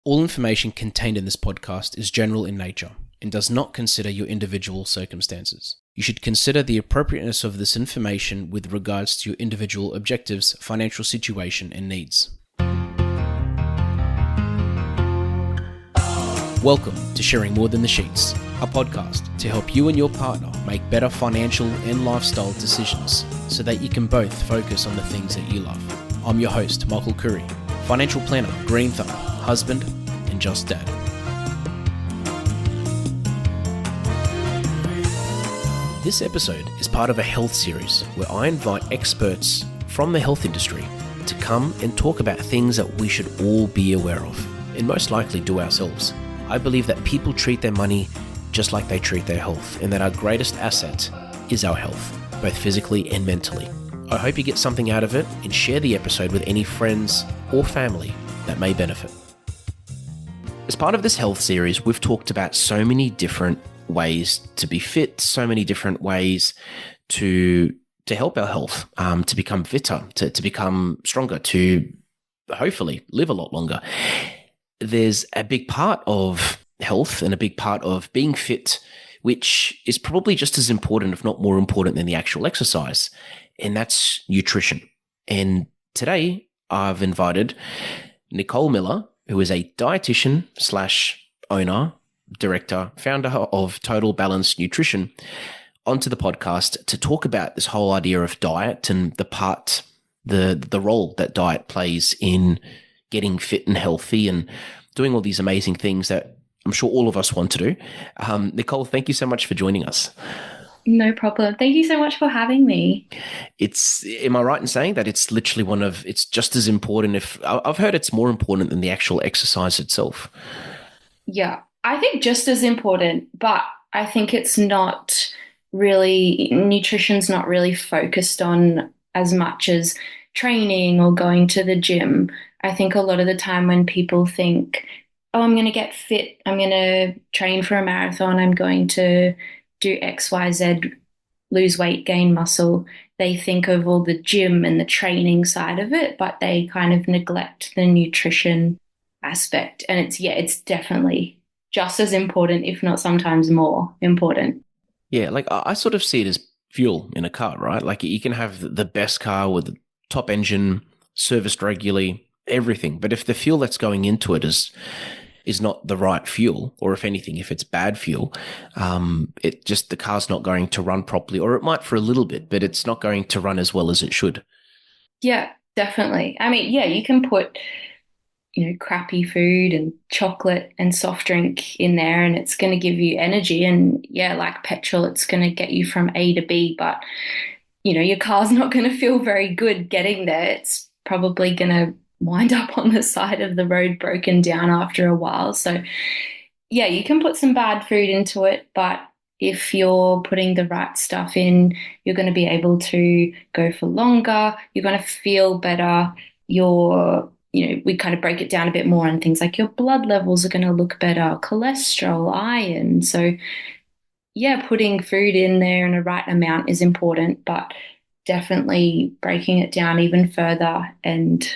All information contained in this podcast is general in nature and does not consider your individual circumstances. You should consider the appropriateness of this information with regards to your individual objectives, financial situation, and needs. Welcome to Sharing More Than the Sheets, a podcast to help you and your partner make better financial and lifestyle decisions so that you can both focus on the things that you love. I'm your host, Michael Khouri, financial planner, green thumb, husband, and just dad. This episode is part of a health series where I invite experts from the health industry to come and talk about things that we should all be aware of and most likely do ourselves. I believe that people treat their money just like they treat their health, and that our greatest asset is our health, both physically and mentally. I hope you get something out of it and share the episode with any friends or family that may benefit. As part of this health series, we've talked about so many different ways to be fit, so many different ways to help our health, to become fitter, to become stronger, to hopefully live a lot longer. There's a big part of health and a big part of being fit, which is probably just as important, if not more important, than the actual exercise, and that's nutrition. And today I've invited Nicole Miller, who is a dietitian / owner, director, founder of Total Balanced Nutrition, onto the podcast to talk about this whole idea of diet and the role that diet plays in getting fit and healthy and doing all these amazing things that I'm sure all of us want to do. Nicole, thank you so much for joining us. No problem. Thank you so much for having me. Am I right in saying that it's literally it's just as important, if I've heard it's more important than the actual exercise itself? Yeah, I think just as important, but I think it's not really, nutrition's not really focused on as much as training or going to the gym. I think a lot of the time when people think, oh, I'm going to get fit, I'm going to train for a marathon, I'm going to do X, Y, Z, lose weight, gain muscle, they think of all the gym and the training side of it, but they kind of neglect the nutrition aspect. And it's definitely just as important, if not sometimes more important. Yeah, like I sort of see it as fuel in a car, right? Like you can have the best car with the top engine, serviced regularly, everything. But if the fuel that's going into it is not the right fuel, or if anything, if it's bad fuel, the car's not going to run properly, or it might for a little bit, but it's not going to run as well as it should. Yeah, definitely. I mean, yeah, you can put, crappy food and chocolate and soft drink in there and it's going to give you energy. And yeah, like petrol, it's going to get you from A to B, but your car's not going to feel very good getting there. It's probably going to wind up on the side of the road broken down after a while. So yeah, you can put some bad food into it, but if you're putting the right stuff in, you're going to be able to go for longer. You're going to feel better. We kind of break it down a bit more and things like your blood levels are going to look better, cholesterol, iron. So yeah, putting food in there in a right amount is important, but definitely breaking it down even further and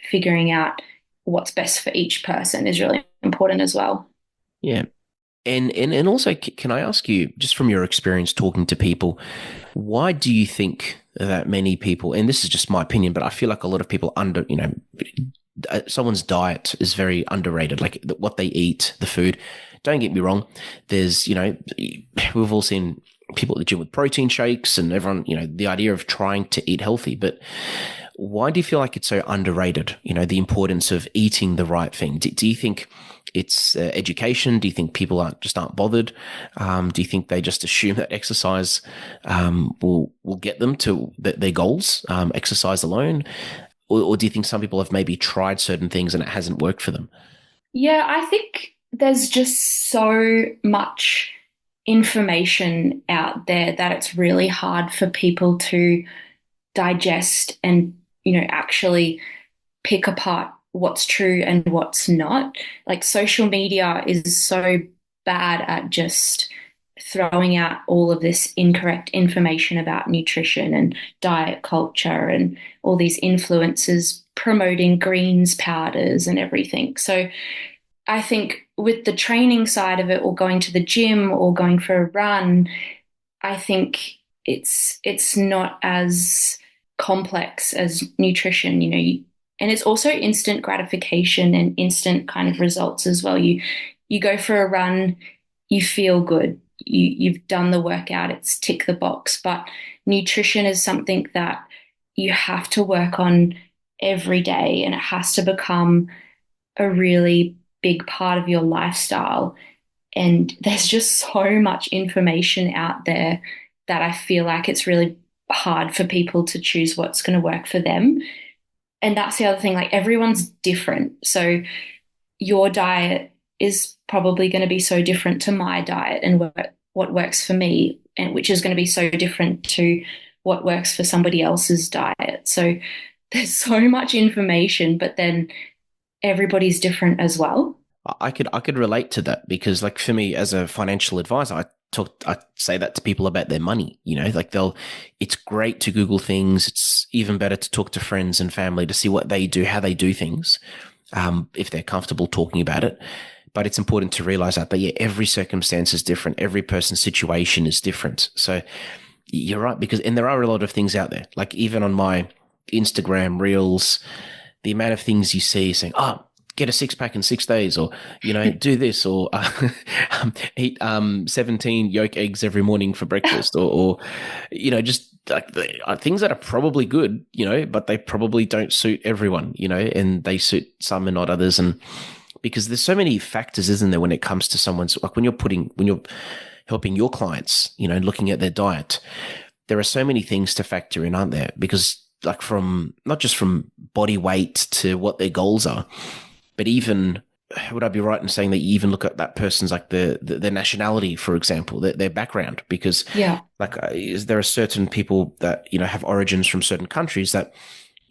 figuring out what's best for each person is really important as well. Yeah. And also, can I ask you, just from your experience talking to people, why do you think that many people, and this is just my opinion, but I feel like a lot of people someone's diet is very underrated, like what they eat, the food. Don't get me wrong. There's, we've all seen people at the gym with protein shakes and everyone, the idea of trying to eat healthy, but why do you feel like it's so underrated? The importance of eating the right thing. Do you think it's education? Do you think people aren't bothered? Do you think they just assume that exercise will get them to their goals, exercise alone? Or do you think some people have maybe tried certain things and it hasn't worked for them? Yeah, I think there's just so much information out there that it's really hard for people to digest and, actually pick apart what's true and what's not. Like social media is so bad at just throwing out all of this incorrect information about nutrition and diet culture and all these influencers promoting greens powders and everything. So I think with the training side of it, or going to the gym or going for a run, I think it's not as complex as nutrition, and it's also instant gratification and instant kind of results as well. You go for a run, you feel good. You've done the workout, it's tick the box. But nutrition is something that you have to work on every day, and it has to become a really big part of your lifestyle. And there's just so much information out there that I feel like it's really hard for people to choose what's going to work for them. And that's the other thing, like everyone's different. So your diet is probably going to be so different to my diet and what works for me, and which is going to be so different to what works for somebody else's diet. So there's so much information, but then everybody's different as well. I could relate to that because, like, for me as a financial advisor, I say that to people about their money. Like it's great to Google things. It's even better to talk to friends and family to see what they do, how they do things, if they're comfortable talking about it. But it's important to realize that yeah, every circumstance is different. Every person's situation is different. So you're right, and there are a lot of things out there. Like even on my Instagram reels, the amount of things you see saying, "Oh, get a 6 pack in 6 days," or do this, or eat 17 yolk eggs every morning for breakfast, or just like things that are probably good, but they probably don't suit everyone, and they suit some and not others, and because there's so many factors, isn't there, when it comes to someone's, like when you're helping your clients, looking at their diet, there are so many things to factor in, aren't there? Because like from not just from body weight to what their goals are, but even, would I be right in saying that you even look at that person's like their nationality, for example, their background? Because Yeah. like there are certain people that have origins from certain countries that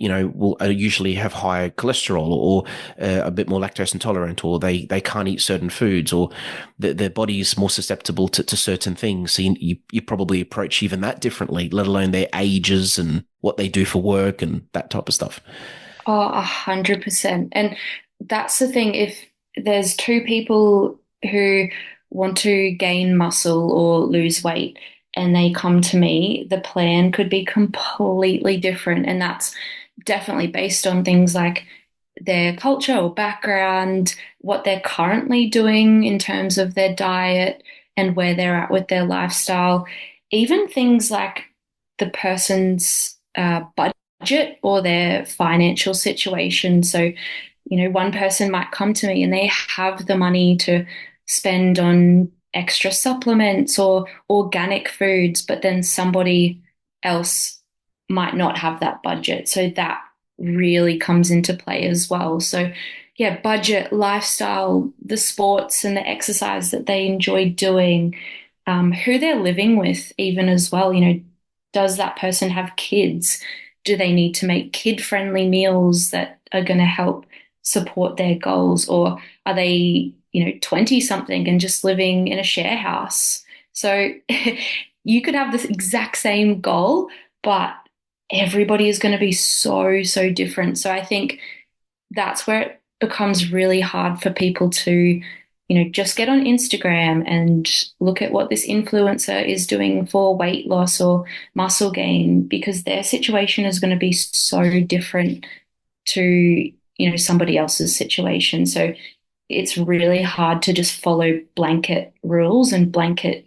will usually have high cholesterol, or a bit more lactose intolerant, or they can't eat certain foods, or their body is more susceptible to certain things. So you probably approach even that differently, let alone their ages and what they do for work and that type of stuff. Oh, 100%. And that's the thing. If there's two people who want to gain muscle or lose weight and they come to me, the plan could be completely different. And that's definitely based on things like their culture or background, what they're currently doing in terms of their diet and where they're at with their lifestyle. Even things like the person's budget or their financial situation. So, one person might come to me and they have the money to spend on extra supplements or organic foods, but then somebody else might not have that budget. So that really comes into play as well. So, yeah, budget, lifestyle, the sports and the exercise that they enjoy doing, who they're living with, even as well. Does that person have kids? Do they need to make kid-friendly meals that are going to help support their goals? Or are they, 20 something and just living in a share house? So you could have the exact same goal, but everybody is going to be so, so different. So I think that's where it becomes really hard for people to, just get on Instagram and look at what this influencer is doing for weight loss or muscle gain, because their situation is going to be so different to, somebody else's situation. So it's really hard to just follow blanket rules and blanket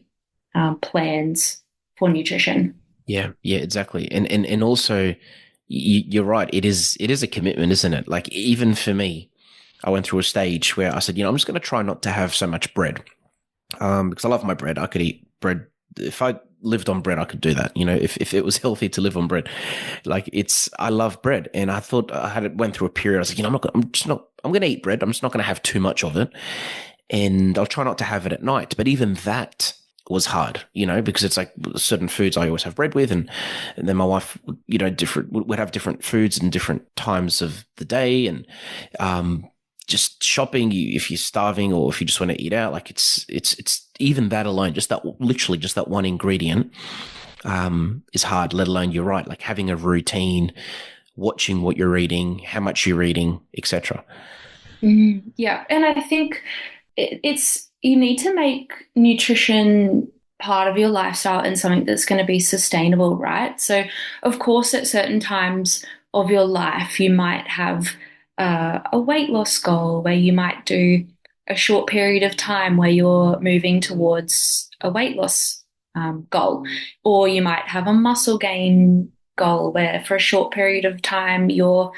plans for nutrition. Yeah, yeah, exactly. And also you're right. It is a commitment, isn't it? Like even for me, I went through a stage where I said, I'm just going to try not to have so much bread. Because I love my bread. I could eat bread. If I lived on bread, I could do that. If it was healthy to live on bread, like I love bread. And I thought went through a period. I was like, I'm going to eat bread. I'm just not going to have too much of it. And I'll try not to have it at night. But even that was hard, because it's like certain foods I always have bread with. And then my wife, would have different foods in different times of the day. And, just shopping, if you're starving or if you just want to eat out, like it's even that alone, just that, literally just that one ingredient, is hard, let alone, you're right, like having a routine, watching what you're eating, how much you're eating, etc. Yeah, and I think it's you need to make nutrition part of your lifestyle and something that's going to be sustainable, right? So, of course, at certain times of your life, you might have a weight loss goal where you might do a short period of time where you're moving towards a weight loss goal, or you might have a muscle gain goal where for a short period of time you're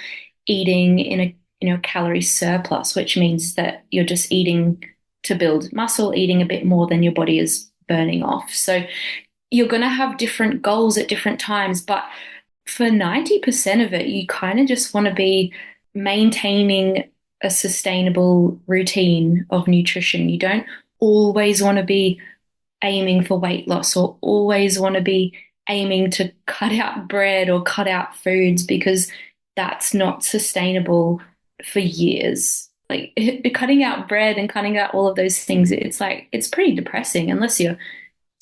eating in a calorie surplus, which means that you're just eating to build muscle, eating a bit more than your body is burning off. So you're going to have different goals at different times, but for 90% of it, you kind of just want to be maintaining a sustainable routine of nutrition. You don't always want to be aiming for weight loss or always want to be aiming to cut out bread or cut out foods because that's not sustainable for years. Like cutting out bread and cutting out all of those things, it's like it's pretty depressing unless you're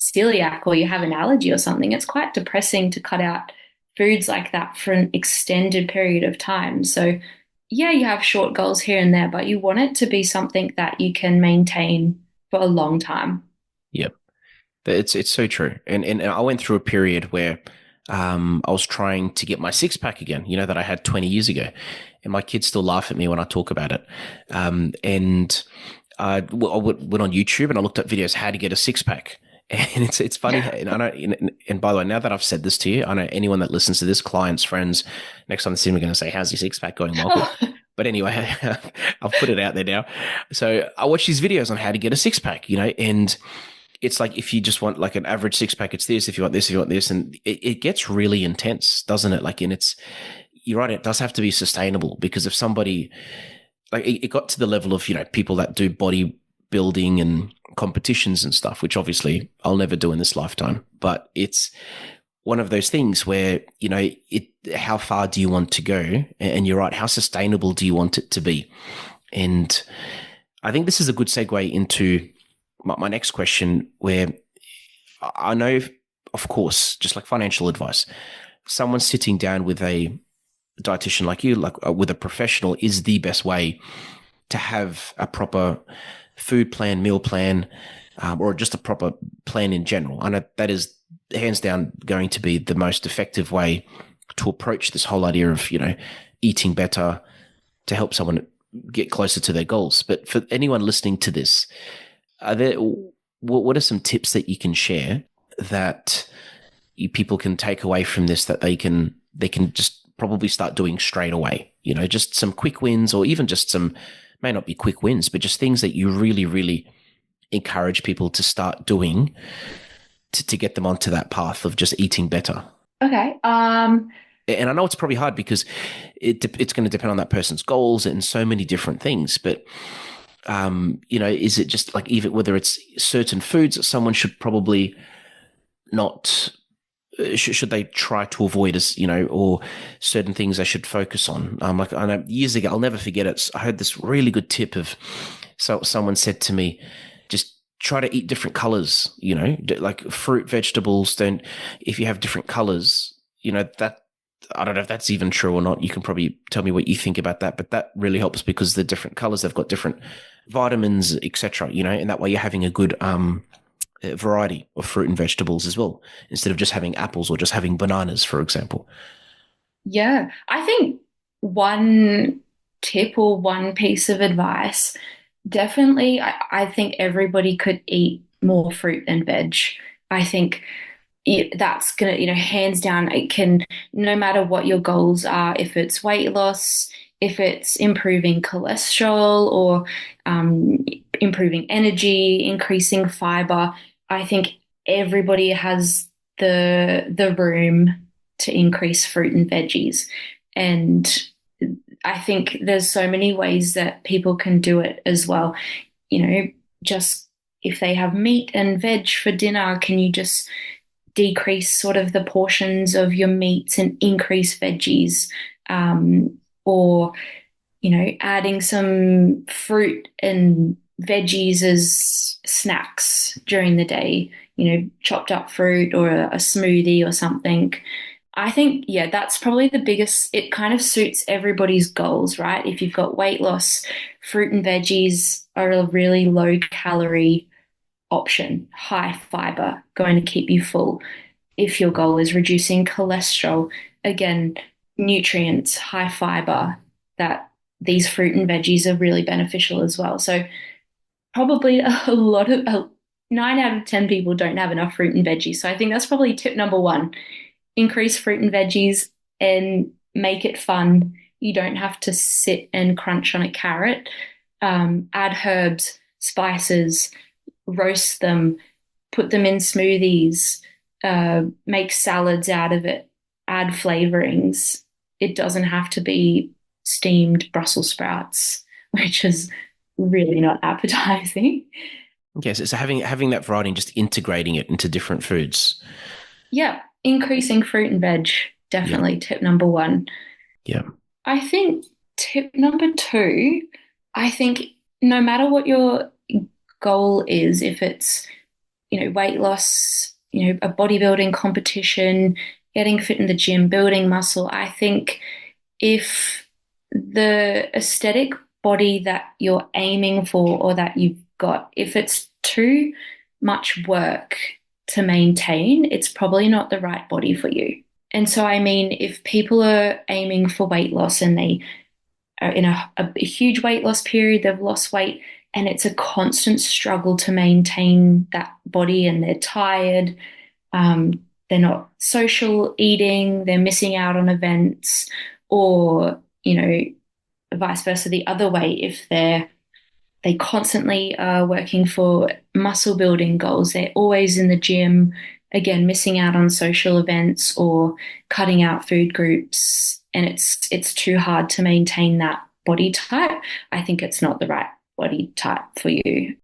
celiac or you have an allergy or something. It's quite depressing to cut out foods like that for an extended period of time. So, yeah, you have short goals here and there, but you want it to be something that you can maintain for a long time. Yep. It's so true. And I went through a period where I was trying to get my six pack again, that I had 20 years ago. And my kids still laugh at me when I talk about it. And I went on YouTube and I looked up videos how to get a six pack. And it's funny. And I know, and by the way, now that I've said this to you, I know anyone that listens to this, clients, friends, next time they see me, going to say, "How's your six pack going, Michael?" But anyway, I've put it out there now. So I watch these videos on how to get a six pack, and it's like if you just want like an average six pack, it's this. If you want this, if you want this, and it gets really intense, doesn't it? Like, and you're right, it does have to be sustainable because if somebody like it got to the level of people that do bodybuilding and competitions and stuff, which obviously I'll never do in this lifetime, but it's one of those things where how far do you want to go? And you're right, how sustainable do you want it to be? And I think this is a good segue into my next question, where I know, of course, just like financial advice, someone sitting down with a dietitian like you, like with a professional, is the best way to have a proper food plan, meal plan, or just a proper plan in general. I know that is hands down going to be the most effective way to approach this whole idea of, eating better to help someone get closer to their goals. But for anyone listening to this, what are some tips that you can share that people can take away from this that they can just probably start doing straight away? Just some quick wins, or even just some, may not be quick wins, but just things that you really, really encourage people to start doing to get them onto that path of just eating better. Okay. And I know it's probably hard because it's going to depend on that person's goals and so many different things, but is it just like, even whether it's certain foods that someone should probably not, should they try to avoid, as or certain things they should focus on? Like I know years ago, I'll never forget it. I heard this really good tip of, someone said to me, just try to eat different colors, like fruit, vegetables. If you have different colors, that, I don't know if that's even true or not. You can probably tell me what you think about that, but that really helps because the different colors, they've got different vitamins, etc. And that way you're having a good variety of fruit and vegetables as well, instead of just having apples or just having bananas, for example. Yeah, I think one tip or one piece of advice, definitely, I think everybody could eat more fruit and veg. I think that's gonna, hands down, it can, no matter what your goals are, if it's weight loss, if it's improving cholesterol or improving energy, increasing fiber, I think everybody has the room to increase fruit and veggies. And I think there's so many ways that people can do it as well. Just if they have meat and veg for dinner, can you just decrease sort of the portions of your meats and increase veggies? Or, adding some fruit and veggies as snacks during the day, chopped up fruit or a smoothie or something. I think, yeah, that's probably the biggest. It kind of suits everybody's goals, right? If you've got weight loss, fruit and veggies are a really low calorie option, high fiber, going to keep you full. If your goal is reducing cholesterol, again, nutrients, high fiber, that these fruit and veggies are really beneficial as well. So probably a lot of 9 out of 10 people don't have enough fruit and veggies. So I think that's probably tip number one. Increase fruit and veggies and make it fun. You don't have to sit and crunch on a carrot. Add herbs, spices, roast them, put them in smoothies, make salads out of it, add flavorings. It doesn't have to be steamed Brussels sprouts, which is really not appetizing. Okay, so having that variety and just integrating it into different foods. Yeah, increasing fruit and veg, Yeah, definitely tip number one. yeah, I think tip number two, I think no matter what your goal is, if it's, weight loss, a bodybuilding competition, getting fit in the gym, building muscle, I think if the aesthetic body that you're aiming for or that you've got, if it's too much work to maintain, it's probably not the right body for you. And so, I mean, if people are aiming for weight loss and they are in a huge weight loss period, they've lost weight, and it's a constant struggle to maintain that body, and they're tired, they're not social eating, they're missing out on events, or, vice versa the other way, if they constantly are working for muscle building goals. They're always in the gym, again, missing out on social events or cutting out food groups, and it's too hard to maintain that body type. I think it's not the right body type for you.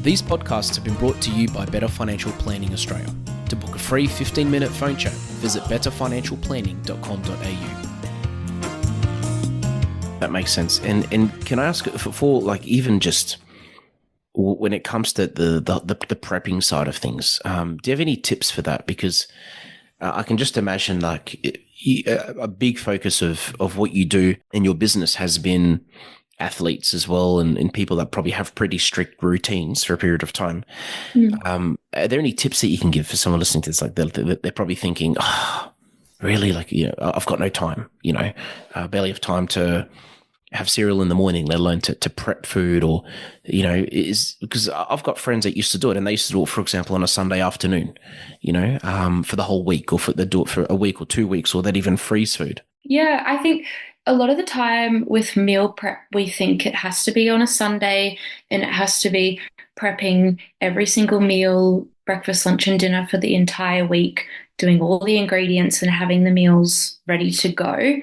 These podcasts have been brought to you by Better Financial Planning Australia. To book a free 15-minute phone chat, visit betterfinancialplanning.com.au. That makes sense. And can I ask for like even just when it comes to the prepping side of things, do you have any tips for that? Because I can just imagine like a big focus of what you do in your business has been athletes as well, and people that probably have pretty strict routines for a period of time. Mm. Are there any tips that you can give for someone listening to this? Like they're probably thinking, oh, really? Like, I've got no time, barely have time to have cereal in the morning, let alone to prep food, or, is because I've got friends that used to do it, and they used to do it, for example, on a Sunday afternoon, for the whole week, or they do it for a week or 2 weeks, or they'd even freeze food. Yeah, I think a lot of the time with meal prep, we think it has to be on a Sunday and it has to be prepping every single meal, breakfast, lunch, and dinner for the entire week, doing all the ingredients and having the meals ready to go.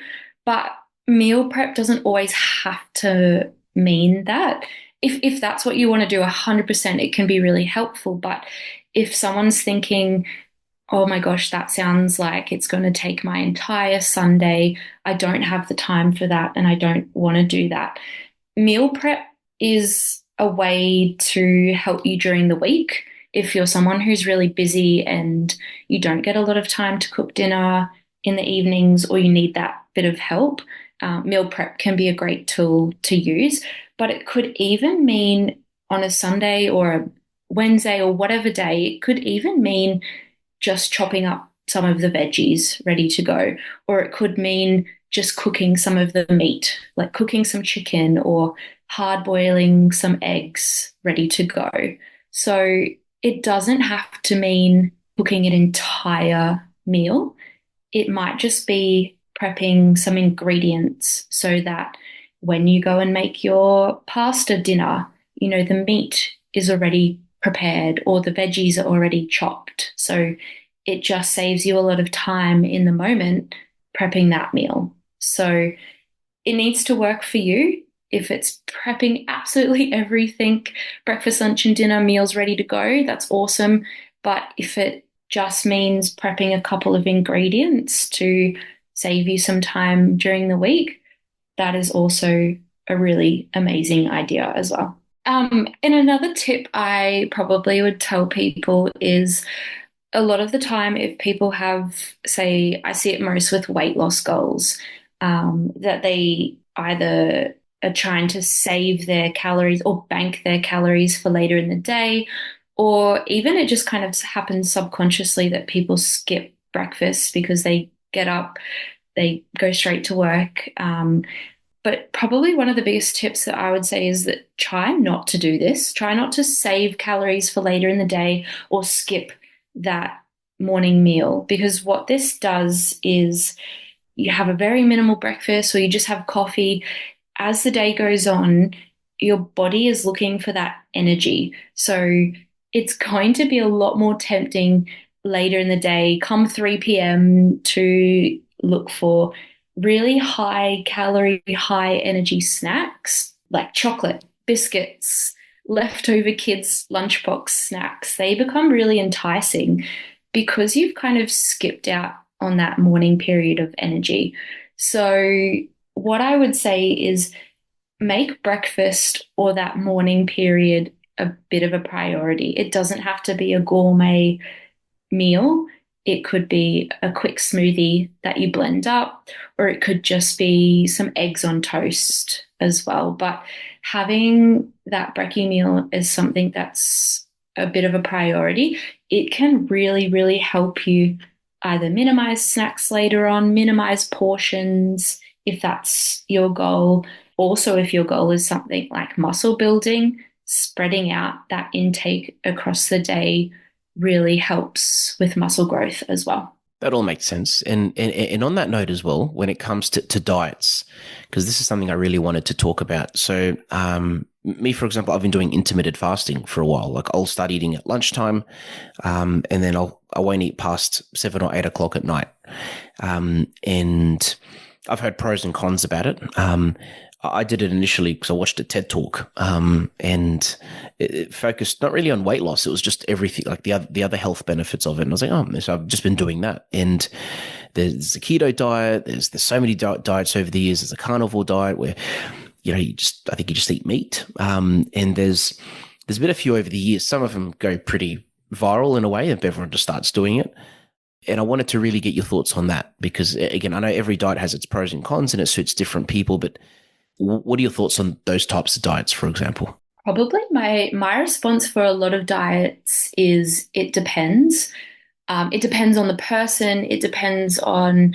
But meal prep doesn't always have to mean that. If that's what you want to do, 100%, it can be really helpful. But if someone's thinking, oh my gosh, that sounds like it's going to take my entire Sunday. I don't have the time for that and I don't want to do that. Meal prep is a way to help you during the week. If you're someone who's really busy and you don't get a lot of time to cook dinner in the evenings, or you need that bit of help, meal prep can be a great tool to use. But it could even mean on a Sunday or a Wednesday or whatever day, it could even mean just chopping up some of the veggies ready to go. Or it could mean just cooking some of the meat, like cooking some chicken or hard boiling some eggs ready to go. So it doesn't have to mean cooking an entire meal. It might just be prepping some ingredients so that when you go and make your pasta dinner, the meat is already prepared or the veggies are already chopped. So it just saves you a lot of time in the moment prepping that meal. So it needs to work for you. If it's prepping absolutely everything, breakfast, lunch, and dinner, meals ready to go, that's awesome. But if it just means prepping a couple of ingredients to save you some time during the week, that is also a really amazing idea as well. And another tip I probably would tell people is a lot of the time, if people have, say, I see it most with weight loss goals, that they either are trying to save their calories or bank their calories for later in the day, or even it just kind of happens subconsciously that people skip breakfast because they get up, they go straight to work. But probably one of the biggest tips that I would say is that try not to do this. Try not to save calories for later in the day or skip that morning meal, because what this does is you have a very minimal breakfast or you just have coffee. As the day goes on, your body is looking for that energy. So it's going to be a lot more tempting later in the day, come 3 p.m., to look for really high calorie, high energy snacks like chocolate, biscuits, leftover kids' lunchbox snacks. They become really enticing because you've kind of skipped out on that morning period of energy. So, what I would say is make breakfast or that morning period a bit of a priority. It doesn't have to be a gourmet meal. It could be a quick smoothie that you blend up, or it could just be some eggs on toast as well. But having that brekkie meal is something that's a bit of a priority. It can really, really help you either minimize snacks later on, minimize portions if that's your goal. Also, if your goal is something like muscle building, spreading out that intake across the day really helps with muscle growth as well. That all makes sense. And on that note as well, when it comes to diets, because this is something I really wanted to talk about. So, me, for example, I've been doing intermittent fasting for a while. Like I'll start eating at lunchtime, and then I won't eat past 7 or 8 o'clock at night. And I've heard pros and cons about it. I did it initially because I watched a TED talk, and it focused not really on weight loss. It was just everything, like the other health benefits of it. And I was like, oh, so I've just been doing that. And there's the keto diet. There's so many diets over the years. There's a carnivore diet where, I think you just eat meat. And there's been a few over the years. Some of them go pretty viral in a way, if everyone just starts doing it. And I wanted to really get your thoughts on that because, again, I know every diet has its pros and cons and it suits different people, but what are your thoughts on those types of diets, for example? Probably my response for a lot of diets is it depends. It depends on the person. It depends on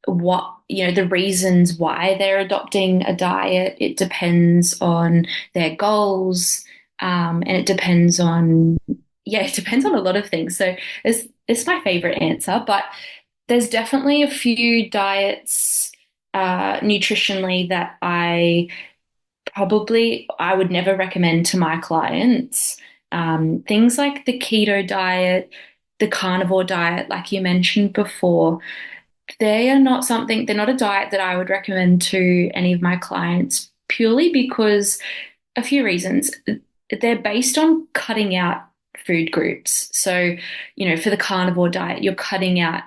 the reasons why they're adopting a diet. It depends on their goals. And it depends on, it depends on a lot of things. So it's my favorite answer, but there's definitely a few diets nutritionally that I would never recommend to my clients. Things like the keto diet, the carnivore diet, like you mentioned before, they're not a diet that I would recommend to any of my clients purely because a few reasons. They're based on cutting out food groups. So, for the carnivore diet, you're cutting out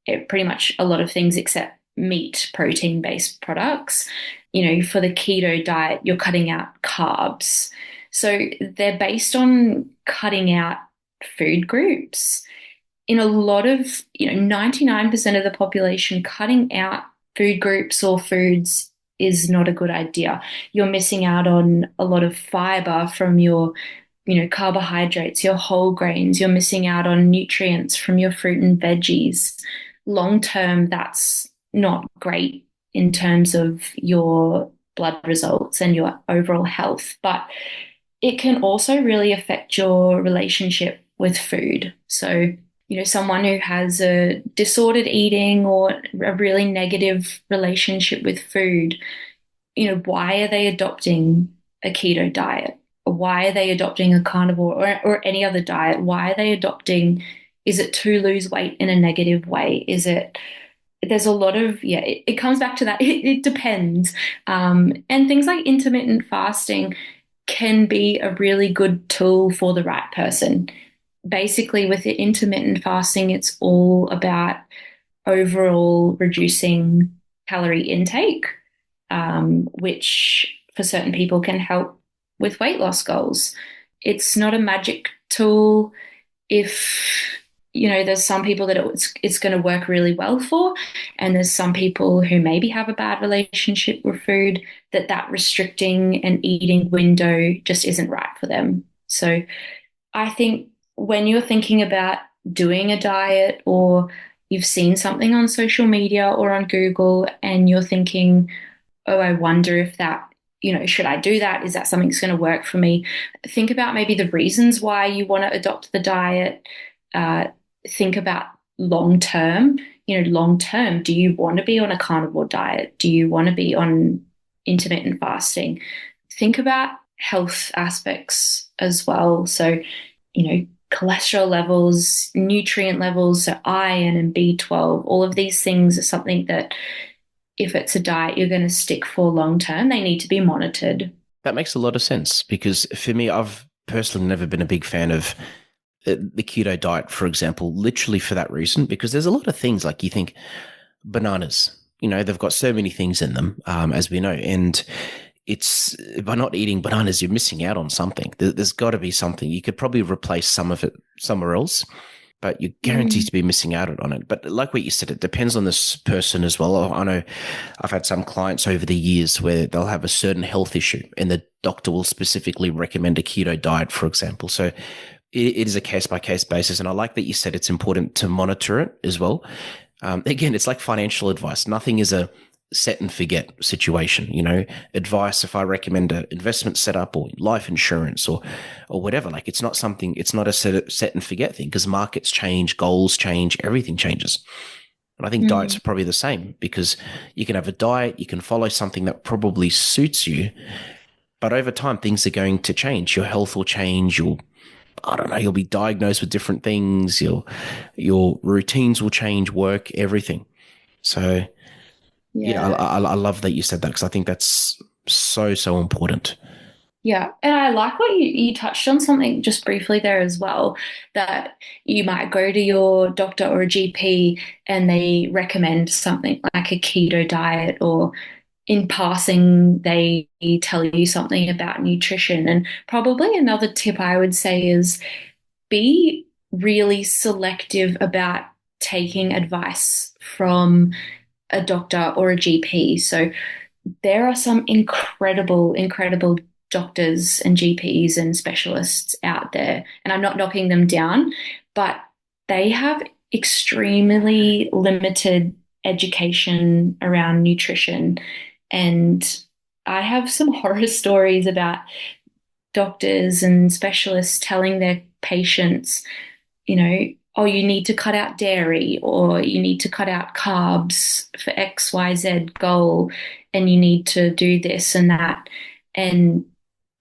pretty much a lot of things except meat, protein-based products. For the keto diet, you're cutting out carbs. So they're based on cutting out food groups. In a lot of, 99% of the population, cutting out food groups or foods is not a good idea. You're missing out on a lot of fiber from your, carbohydrates, your whole grains. You're missing out on nutrients from your fruit and veggies. Long term, that's not great in terms of your blood results and your overall health, but it can also really affect your relationship with food. So, someone who has a disordered eating or a really negative relationship with food, why are they adopting a keto diet? Or why are they adopting a carnivore or any other diet? Why are they adopting, is it to lose weight in a negative way? There's a lot of, it comes back to that. It depends. And things like intermittent fasting can be a really good tool for the right person. Basically, with the intermittent fasting, it's all about overall reducing calorie intake, which for certain people can help with weight loss goals. It's not a magic tool. If there's some people that it's going to work really well for, and there's some people who maybe have a bad relationship with food that restricting and eating window just isn't right for them. So I think when you're thinking about doing a diet or you've seen something on social media or on Google and you're thinking, oh, I wonder if should I do that? Is that something that's going to work for me? Think about maybe the reasons why you want to adopt the diet. Uh, think about long term. Long term, do you want to be on a carnivore diet? Do you want to be on intermittent fasting? Think about health aspects as well. So, cholesterol levels, nutrient levels, so iron and B12, all of these things are something that if it's a diet you're going to stick for long term, they need to be monitored. That makes a lot of sense because for me, I've personally never been a big fan of the keto diet, for example, literally for that reason, because there's a lot of things like you think bananas, they've got so many things in them, as we know. And it's by not eating bananas, you're missing out on something. There's got to be something. You could probably replace some of it somewhere else, but you're guaranteed Mm, to be missing out on it. But like what you said, it depends on this person as well. I know I've had some clients over the years where they'll have a certain health issue and the doctor will specifically recommend a keto diet, for example. So it is a case by case basis. And I like that you said it's important to monitor it as well. Again, it's like financial advice. Nothing is a set and forget situation. Advice, if I recommend an investment setup or life insurance or whatever, like it's not a set and forget thing because markets change, goals change, everything changes. And I think diets mm, are probably the same because you can have a diet, you can follow something that probably suits you, but over time things are going to change. Your health will change. I don't know, you'll be diagnosed with different things. Your routines will change, work, everything. So yeah, yeah. I love that you said that because I think that's so, so important. Yeah, and I like what you touched on something just briefly there as well, that you might go to your doctor or a GP and they recommend something like a keto diet, or in passing, they tell you something about nutrition. And probably another tip I would say is be really selective about taking advice from a doctor or a GP. So there are some incredible, incredible doctors and GPs and specialists out there, and I'm not knocking them down, but they have extremely limited education around nutrition. And I have some horror stories about doctors and specialists telling their patients, oh, you need to cut out dairy or you need to cut out carbs for XYZ goal, and you need to do this and that. And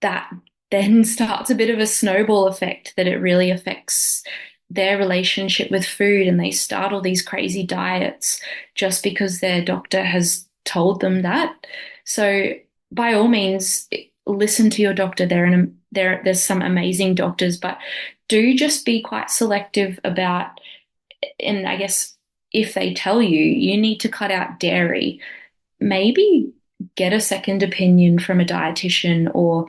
that then starts a bit of a snowball effect that it really affects their relationship with food, and they start all these crazy diets just because their doctor has told them that. So by all means, listen to your doctor. There's some amazing doctors, but do just be quite selective about, and I guess if they tell you you need to cut out dairy, maybe get a second opinion from a dietitian, or,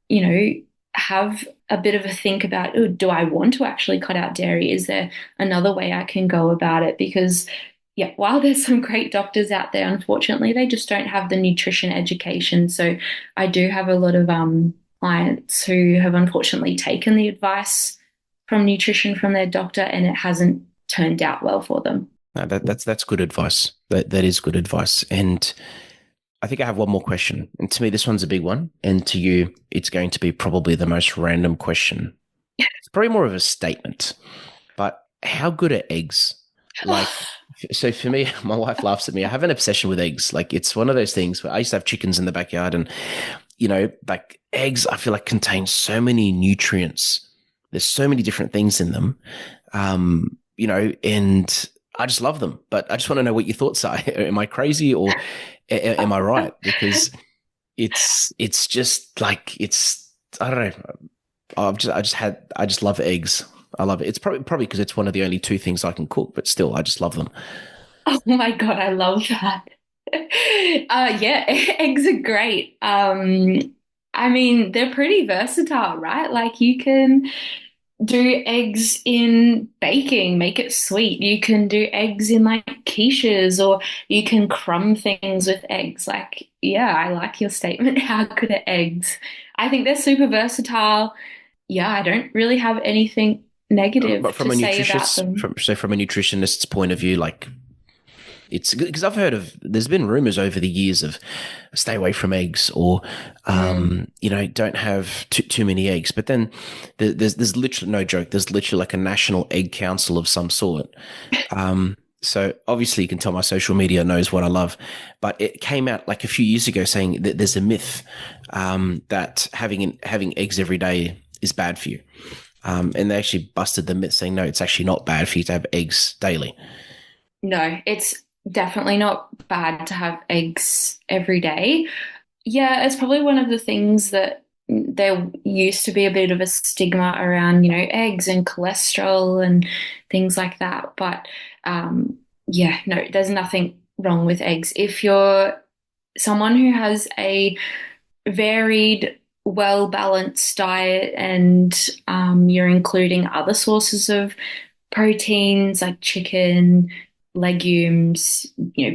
you know, have a bit of a think about, oh, do I want to actually cut out dairy? Is there another way I can go about it? Because, yeah, while there's some great doctors out there, unfortunately, they just don't have the nutrition education. So I do have a lot of clients who have unfortunately taken the advice from nutrition from their doctor, and it hasn't turned out well for them. No, that's good advice. That is good advice. And I think I have one more question. And to me, this one's a big one. And to you, it's going to be probably the most random question. It's probably more of a statement. But how good are eggs? Like, so for me, my wife laughs at me. I have an obsession with eggs. Like, it's one of those things where I used to have chickens in the backyard, and like eggs, I feel like contain so many nutrients. There's so many different things in them, and I just love them. But I just want to know what your thoughts are. Am I crazy or am I right? Because it's just like I don't know. I just love eggs. I love it. It's probably because it's one of the only two things I can cook, but still, I just love them. Oh my God, I love that. Yeah, eggs are great. I mean, they're pretty versatile, right? Like you can do eggs in baking, make it sweet. You can do eggs in like quiches, or you can crumb things with eggs. Like, yeah, I like your statement. How good are eggs? I think they're super versatile. Yeah, I don't really have anything But negative from to a say about nutritionist, them. from a nutritionist's point of view, like it's because I've heard of, there's been rumors over the years of stay away from eggs, or, Mm. don't have too many eggs. But then there's literally no joke. There's literally like a national egg council of some sort. So obviously you can tell my social media knows what I love, but it came out like a few years ago saying that there's a myth, that having eggs every day is bad for you. And they actually busted the myth, saying, no, it's actually not bad for you to have eggs daily. No, it's definitely not bad to have eggs every day. Yeah, it's probably one of the things that there used to be a bit of a stigma around, eggs and cholesterol and things like that. But yeah, no, there's nothing wrong with eggs. If you're someone who has a varied, well balanced diet, and you're including other sources of proteins like chicken, legumes,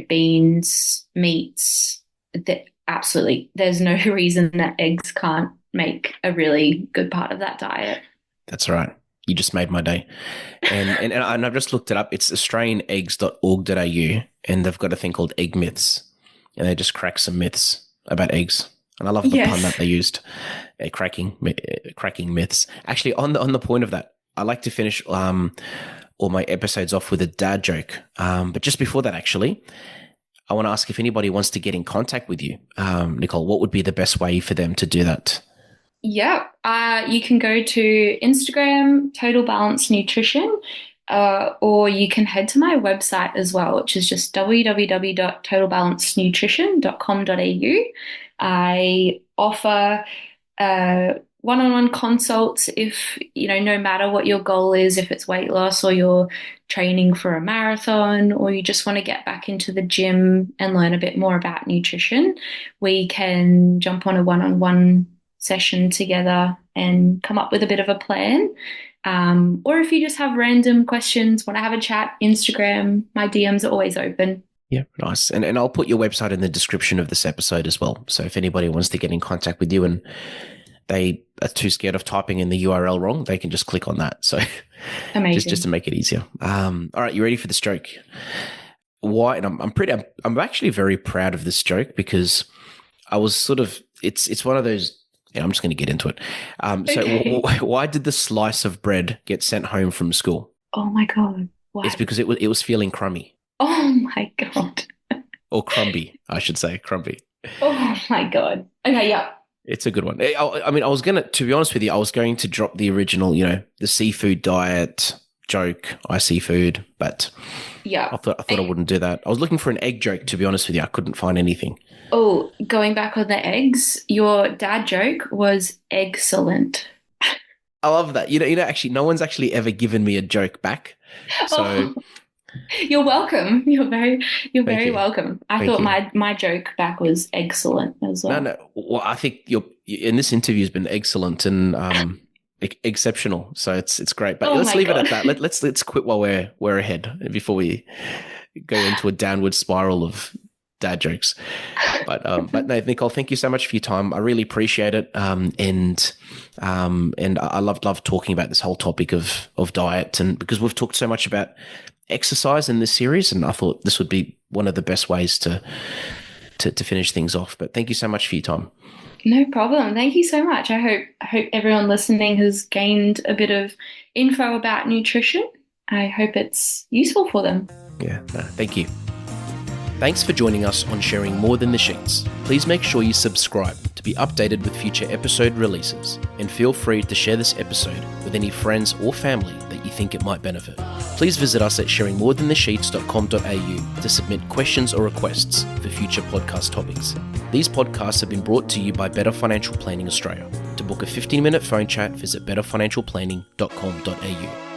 beans, meats, that absolutely there's no reason that eggs can't make a really good part of that diet. That's right. You just made my day. And I've just looked it up. It's australianeggs.org.au, and they've got a thing called egg myths, and they just crack some myths about eggs. And I love the pun that Yes. they used, cracking myths. Actually, on the point of that, I like to finish all my episodes off with a dad joke. But just before that, actually, I want to ask if anybody wants to get in contact with you, Nicole. What would be the best way for them to do that? Yeah, you can go to Instagram, Total Balance Nutrition, or you can head to my website as well, which is just www.totalbalancenutrition.com.au. I offer one-on-one consults if, no matter what your goal is, if it's weight loss or you're training for a marathon or you just want to get back into the gym and learn a bit more about nutrition, we can jump on a one-on-one session together and come up with a bit of a plan. Or if you just have random questions, want to have a chat, Instagram, my DMs are always open. Yeah, nice. And I'll put your website in the description of this episode as well. So if anybody wants to get in contact with you and they are too scared of typing in the URL wrong, they can just click on that. So just to Amazing. make it easier. All right, you ready for this joke? Why? And I'm actually very proud of this joke because I was it's one of those. Yeah, I'm just going to get into it. Okay. Why did the slice of bread get sent home from school? Oh my God. It's What? because it was feeling crummy, Oh my God. or crumby, I should say, crumby. Oh my God. Okay, yeah. It's a good one. I mean, to be honest with you, I was going to drop the original, the seafood diet joke, I seafood, but Yeah. I thought I wouldn't do that. I was looking for an egg joke, to be honest with you. I couldn't find anything. Oh, going back on the eggs, your dad joke was excellent. I love that. Actually, no one's actually ever given me a joke back. So Oh, you're welcome. You're thank very you. welcome. I Thank thought you. my joke back was excellent as No, well. no. Well, I think in this interview has been excellent and exceptional. So it's great. But Oh let's my leave it God. at that. Let's quit while we're ahead before we go into a downward spiral of dad jokes. But no, Nicole, thank you so much for your time. I really appreciate it. And I love talking about this whole topic of diet, and because we've talked so much about exercise in this series, and I thought this would be one of the best ways to finish things off. But thank you so much for your time. No problem. Thank you so much. I hope everyone listening has gained a bit of info about nutrition. I hope it's useful for them. Yeah, no, thank you. Thanks for joining us on Sharing More Than the Sheets. Please make sure you subscribe to be updated with future episode releases, and feel free to share this episode with any friends or family that you think it might benefit. Please visit us at sharingmorethanthesheets.com.au to submit questions or requests for future podcast topics. These podcasts have been brought to you by Better Financial Planning Australia. To book a 15-minute phone chat, visit betterfinancialplanning.com.au.